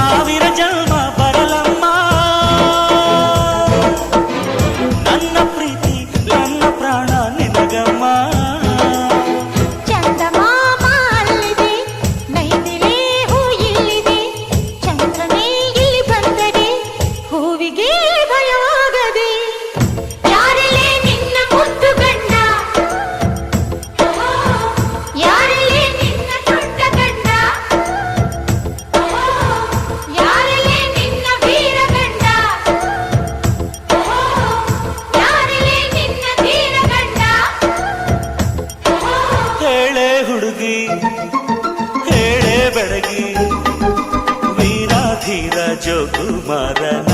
ಸಾವಿರ ಜನ್ಮ ಬರಲಮ್ಮ ನನ್ನ ಪ್ರೀತಿ ನನ್ನ ಪ್ರಾಣ ನಿನಗಮ್ಮ. ಚಂದಮಾಮ ಅಲ್ಲಿದೆ, ನೈದಿಲೆ ಹೂ ಇಲ್ಲಿದೆ, ಚಂದ್ರನೇ ಇಲ್ಲಿ ಬಂದರೆ ಹೂವಿಗೆ ಭಯವಾಗದೆ. ಯಾರಲೇ ನಿನ್ನ ಮುದ್ದು ಗಂಡ, ಯಾರಲೇ ನಿನ್ನ ದೊಡ್ಡ ಗಂಡ, ಯಾರಲೇ ನಿನ್ನ ವೀರ ಗಂಡ, ಯಾರಲೇ ನಿನ್ನ ಧೀರ ಗಂಡ. ಹೇಳೆ ಹುಡುಗಿ ಹೇಳೆ ಬೆಡಗಿ ವೀರಾಧೀರ ಜೋಕುಮಾರನ